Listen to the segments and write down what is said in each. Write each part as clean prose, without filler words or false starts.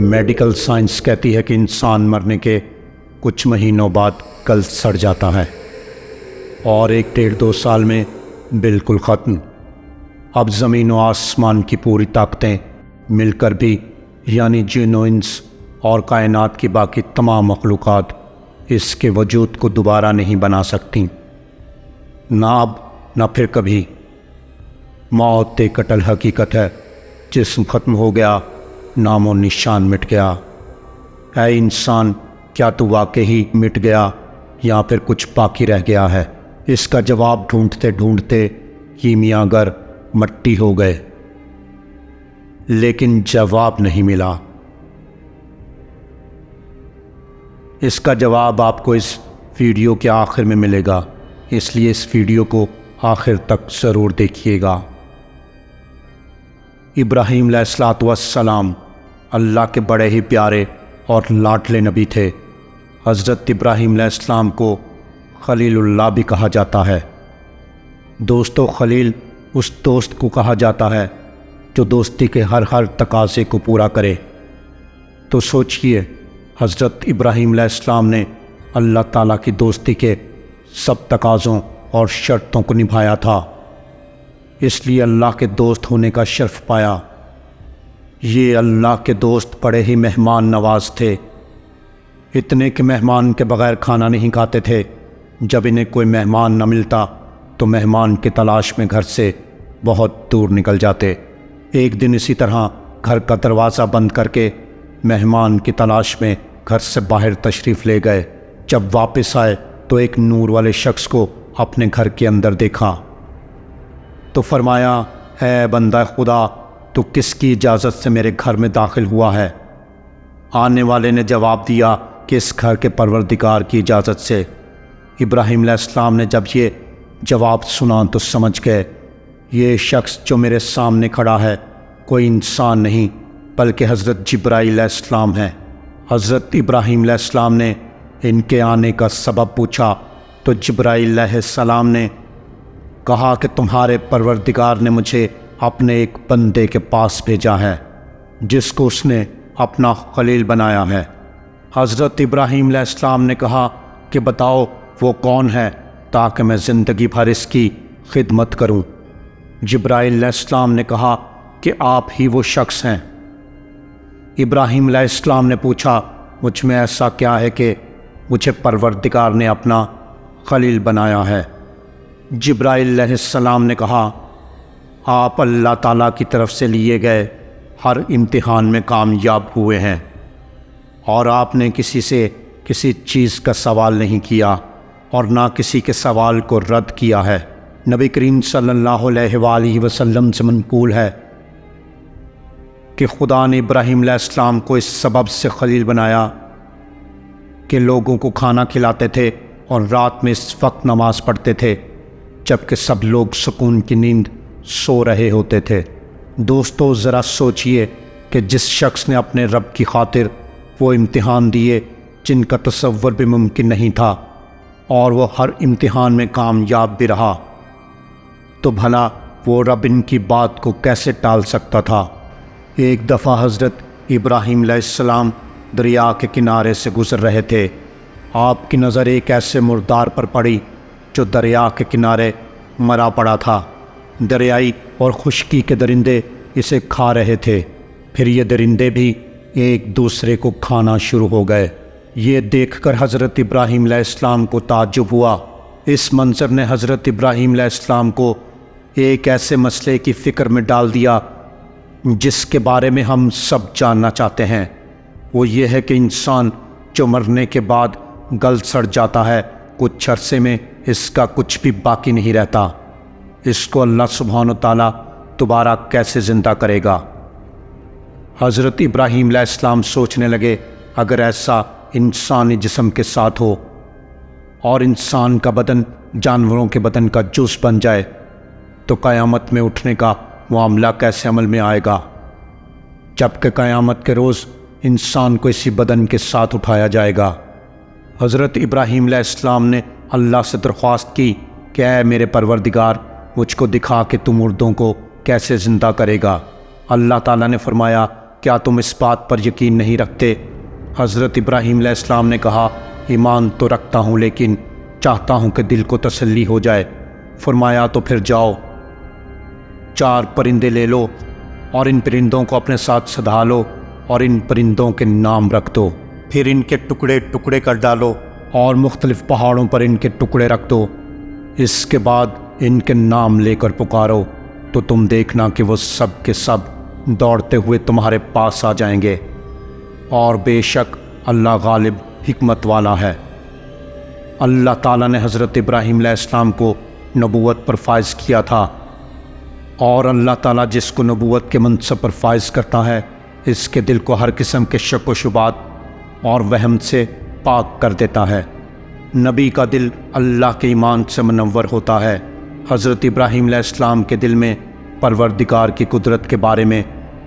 Medical science کہتی ہے کہ انسان مرنے کے کچھ مہینوں بعد گل سڑ جاتا ہے اور 1-1.5-2 سال میں بالکل ختم۔ اب زمین و آسمان کی پوری طاقتیں مل کر بھی یعنی جن و انس اور کائنات کی باقی تمام مخلوقات اس کے وجود کو دوبارہ نہیں بنا سکتی، نہ اب نہ پھر کبھی۔ موت ایک اٹل حقیقت ہے، جسم ختم ہو گیا، نام و نشان مٹ گیا۔ اے انسان، کیا تو واقعی مٹ گیا یا پھر کچھ باقی رہ گیا ہے؟ اس کا جواب ڈھونڈتے ڈھونڈتے کیمیا گر مٹی ہو گئے، لیکن جواب نہیں ملا۔ اس کا جواب آپ کو اس ویڈیو کے آخر میں ملے گا، اس لیے اس ویڈیو کو آخر تک ضرور دیکھیے گا۔ ابراہیم علیہ السلام اللہ کے بڑے ہی پیارے اور لاڈلے نبی تھے۔ حضرت ابراہیم علیہ السلام کو خلیل اللہ بھی کہا جاتا ہے۔ دوستو، خلیل اس دوست کو کہا جاتا ہے جو دوستی کے ہر تقاضے کو پورا کرے۔ تو سوچئے، حضرت ابراہیم علیہ السلام نے اللہ تعالیٰ کی دوستی کے سب تقاضوں اور شرطوں کو نبھایا تھا، اس لیے اللہ کے دوست ہونے کا شرف پایا۔ یہ اللہ کے دوست بڑے ہی مہمان نواز تھے، اتنے کہ مہمان کے بغیر کھانا نہیں کھاتے تھے۔ جب انہیں کوئی مہمان نہ ملتا تو مہمان کی تلاش میں گھر سے بہت دور نکل جاتے۔ ایک دن اسی طرح گھر کا دروازہ بند کر کے مہمان کی تلاش میں گھر سے باہر تشریف لے گئے۔ جب واپس آئے تو ایک نور والے شخص کو اپنے گھر کے اندر دیکھا تو فرمایا، اے بندہ خدا، تو کس کی اجازت سے میرے گھر میں داخل ہوا ہے؟ آنے والے نے جواب دیا کہ اس گھر کے پروردگار کی اجازت سے۔ ابراہیم علیہ السلام نے جب یہ جواب سنا تو سمجھ گئے، یہ شخص جو میرے سامنے کھڑا ہے کوئی انسان نہیں بلکہ حضرت جبرائیل علیہ السلام ہے۔ حضرت ابراہیم علیہ السلام نے ان کے آنے کا سبب پوچھا تو جبرائیل علیہ السلام نے کہا کہ تمہارے پروردگار نے مجھے اپنے ایک بندے کے پاس بھیجا ہے جس کو اس نے اپنا خلیل بنایا ہے۔ حضرت ابراہیم علیہ السلام نے کہا کہ بتاؤ وہ کون ہے تاکہ میں زندگی بھر اس کی خدمت کروں۔ جبرائیل علیہ السلام نے کہا کہ آپ ہی وہ شخص ہیں۔ ابراہیم علیہ السلام نے پوچھا، مجھ میں ایسا کیا ہے کہ مجھے پروردگار نے اپنا خلیل بنایا ہے؟ جبرائیل علیہ السلام نے کہا، آپ اللہ تعالیٰ کی طرف سے لیے گئے ہر امتحان میں کامیاب ہوئے ہیں اور آپ نے کسی سے کسی چیز کا سوال نہیں کیا اور نہ کسی کے سوال کو رد کیا ہے۔ نبی کریم صلی اللہ علیہ وآلہ وسلم سے منقول ہے کہ خدا نے ابراہیم علیہ السلام کو اس سبب سے خلیل بنایا کہ لوگوں کو کھانا کھلاتے تھے اور رات میں اس وقت نماز پڑھتے تھے جبکہ سب لوگ سکون کی نیند سو رہے ہوتے تھے۔ دوستو، ذرا سوچئے کہ جس شخص نے اپنے رب کی خاطر وہ امتحان دیے جن کا تصور بھی ممکن نہیں تھا اور وہ ہر امتحان میں کامیاب بھی رہا، تو بھلا وہ رب ان کی بات کو کیسے ٹال سکتا تھا؟ ایک دفعہ حضرت ابراہیم علیہ السلام دریا کے کنارے سے گزر رہے تھے۔ آپ کی نظر ایک ایسے مردار پر پڑی جو دریا کے کنارے مرا پڑا تھا۔ دریائی اور خشکی کے درندے اسے کھا رہے تھے، پھر یہ درندے بھی ایک دوسرے کو کھانا شروع ہو گئے۔ یہ دیکھ کر حضرت ابراہیم علیہ السلام کو تعجب ہوا۔ اس منظر نے حضرت ابراہیم علیہ السلام کو ایک ایسے مسئلے کی فکر میں ڈال دیا جس کے بارے میں ہم سب جاننا چاہتے ہیں۔ وہ یہ ہے کہ انسان جو مرنے کے بعد گل سڑ جاتا ہے، کچھ عرصے میں اس کا کچھ بھی باقی نہیں رہتا، اس کو اللہ سبحانہ وتعالیٰ دوبارہ کیسے زندہ کرے گا؟ حضرت ابراہیم علیہ السلام سوچنے لگے، اگر ایسا انسانی جسم کے ساتھ ہو اور انسان کا بدن جانوروں کے بدن کا جز بن جائے تو قیامت میں اٹھنے کا معاملہ کیسے عمل میں آئے گا، جبکہ قیامت کے روز انسان کو اسی بدن کے ساتھ اٹھایا جائے گا۔ حضرت ابراہیم علیہ السلام نے اللہ سے درخواست کی کہ اے میرے پروردگار، مجھ کو دکھا کہ تو مردوں کو کیسے زندہ کرے گا۔ اللہ تعالیٰ نے فرمایا کیا تم اس بات پر یقین نہیں رکھتے؟ حضرت ابراہیم علیہ السلام نے کہا ایمان تو رکھتا ہوں، لیکن چاہتا ہوں کہ دل کو تسلی ہو جائے۔ فرمایا تو پھر جاؤ، 4 پرندے لے لو اور ان پرندوں کو اپنے ساتھ سدھا لو اور ان پرندوں کے نام رکھ دو، پھر ان کے ٹکڑے ٹکڑے کر ڈالو اور مختلف پہاڑوں پر ان کے ٹکڑے رکھ دو۔ اس کے بعد ان کے نام لے کر پکارو تو تم دیکھنا کہ وہ سب کے سب دوڑتے ہوئے تمہارے پاس آ جائیں گے، اور بے شک اللہ غالب حکمت والا ہے۔ اللہ تعالیٰ نے حضرت ابراہیم علیہ السلام کو نبوت پر فائز کیا تھا، اور اللہ تعالیٰ جس کو نبوت کے منصب پر فائز کرتا ہے اس کے دل کو ہر قسم کے شک و شبہات اور وہم سے پاک کر دیتا ہے۔ نبی کا دل اللہ کے ایمان سے منور ہوتا ہے۔ حضرت ابراہیم علیہ السلام کے دل میں پروردگار کی قدرت کے بارے میں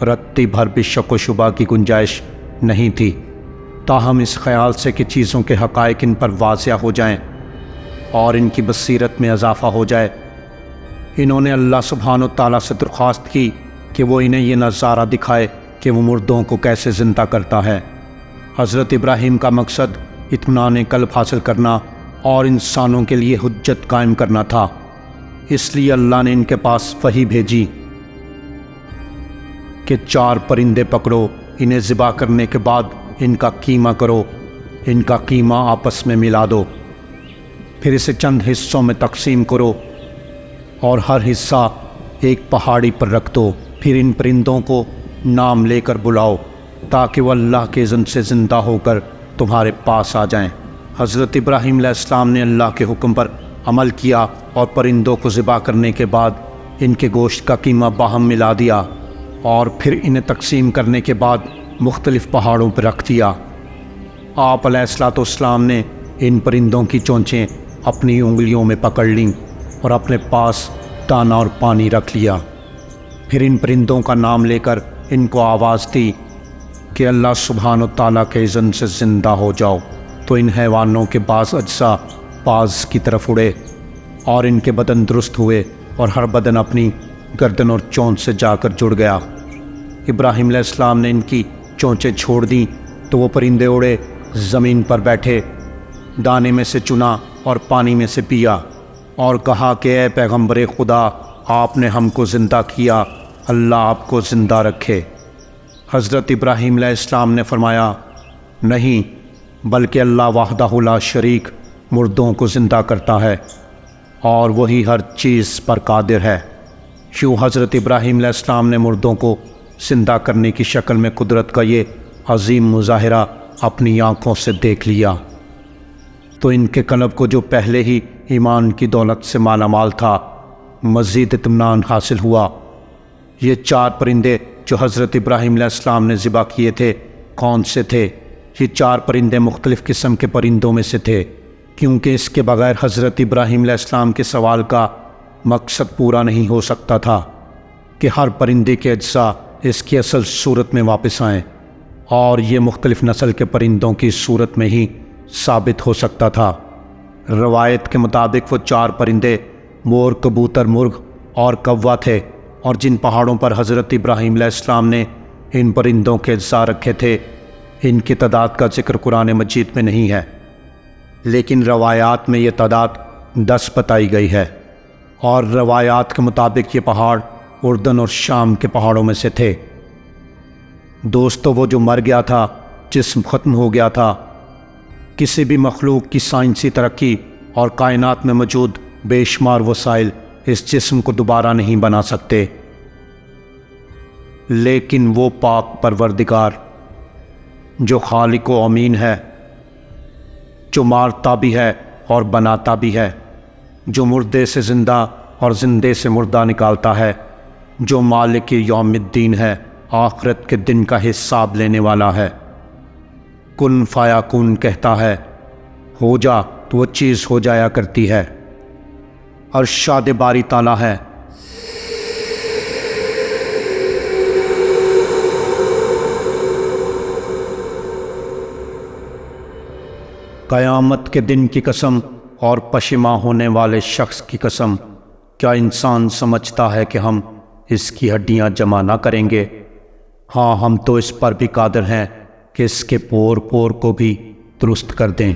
رتی بھر بھی شک و شبہ کی گنجائش نہیں تھی، تاہم اس خیال سے کہ چیزوں کے حقائق ان پر واضح ہو جائیں اور ان کی بصیرت میں اضافہ ہو جائے، انہوں نے اللہ سبحانہ و تعالیٰ سے درخواست کی کہ وہ انہیں یہ نظارہ دکھائے کہ وہ مردوں کو کیسے زندہ کرتا ہے۔ حضرت ابراہیم کا مقصد اطمینان قلب حاصل کرنا اور انسانوں کے لیے حجت قائم کرنا تھا، اس لیے اللہ نے ان کے پاس وحی بھیجی کہ 4 پرندے پکڑو، انہیں ذبح کرنے کے بعد ان کا قیمہ کرو، ان کا قیمہ آپس میں ملا دو، پھر اسے چند حصوں میں تقسیم کرو اور ہر حصہ ایک پہاڑی پر رکھ دو، پھر ان پرندوں کو نام لے کر بلاؤ تاکہ وہ اللہ کے اذن سے زندہ ہو کر تمہارے پاس آ جائیں۔ حضرت ابراہیم علیہ السلام نے اللہ کے حکم پر عمل کیا اور پرندوں کو ذبح کرنے کے بعد ان کے گوشت کا قیمہ باہم ملا دیا اور پھر انہیں تقسیم کرنے کے بعد مختلف پہاڑوں پر رکھ دیا۔ آپ علیہ الصلوۃ والسلام نے ان پرندوں کی چونچیں اپنی انگلیوں میں پکڑ لیں اور اپنے پاس دانہ اور پانی رکھ لیا، پھر ان پرندوں کا نام لے کر ان کو آواز دی کہ اللہ سبحانہ و تعالیٰ کے اذن سے زندہ ہو جاؤ، تو ان حیوانوں کے بعض اجزاء باز کی طرف اڑے اور ان کے بدن درست ہوئے اور ہر بدن اپنی گردن اور چونچ سے جا کر جڑ گیا۔ ابراہیم علیہ السلام نے ان کی چونچیں چھوڑ دیں تو وہ پرندے اڑے، زمین پر بیٹھے، دانے میں سے چنا اور پانی میں سے پیا اور کہا کہ اے پیغمبر خدا، آپ نے ہم کو زندہ کیا، اللہ آپ کو زندہ رکھے۔ حضرت ابراہیم علیہ السلام نے فرمایا نہیں، بلکہ اللہ وحدہ لا شریک مردوں کو زندہ کرتا ہے اور وہی ہر چیز پر قادر ہے۔ یوں حضرت ابراہیم علیہ السلام نے مردوں کو زندہ کرنے کی شکل میں قدرت کا یہ عظیم مظاہرہ اپنی آنکھوں سے دیکھ لیا، تو ان کے قلب کو جو پہلے ہی ایمان کی دولت سے مالا مال تھا مزید اطمینان حاصل ہوا۔ یہ 4 پرندے جو حضرت ابراہیم علیہ السلام نے ذبح کیے تھے کون سے تھے؟ یہ 4 پرندے مختلف قسم کے پرندوں میں سے تھے، کیونکہ اس کے بغیر حضرت ابراہیم علیہ السلام کے سوال کا مقصد پورا نہیں ہو سکتا تھا کہ ہر پرندے کے اجزاء اس کی اصل صورت میں واپس آئیں، اور یہ مختلف نسل کے پرندوں کی صورت میں ہی ثابت ہو سکتا تھا۔ روایت کے مطابق وہ 4 پرندے مور، کبوتر، مرغ اور کوا تھے، اور جن پہاڑوں پر حضرت ابراہیم علیہ السلام نے ان پرندوں کے اجزاء رکھے تھے ان کی تعداد کا ذکر قرآن مجید میں نہیں ہے، لیکن روایات میں یہ تعداد 10 بتائی گئی ہے، اور روایات کے مطابق یہ پہاڑ اردن اور شام کے پہاڑوں میں سے تھے۔ دوستو، وہ جو مر گیا تھا، جسم ختم ہو گیا تھا، کسی بھی مخلوق کی سائنسی ترقی اور کائنات میں موجود بے شمار وسائل اس جسم کو دوبارہ نہیں بنا سکتے، لیکن وہ پاک پروردگار جو خالق و امین ہے، جو مارتا بھی ہے اور بناتا بھی ہے، جو مردے سے زندہ اور زندے سے مردہ نکالتا ہے، جو مالک یوم الدین ہے، آخرت کے دن کا حساب لینے والا ہے، کن فایا کن کہتا ہے ہو جا تو وہ چیز ہو جایا کرتی ہے، ارشاد باری تعالیٰ ہے۔ قیامت کے دن کی قسم اور پشیماں ہونے والے شخص کی قسم، کیا انسان سمجھتا ہے کہ ہم اس کی ہڈیاں جمع نہ کریں گے؟ ہاں ہم تو اس پر بھی قادر ہیں کہ اس کے پور پور کو بھی درست کر دیں۔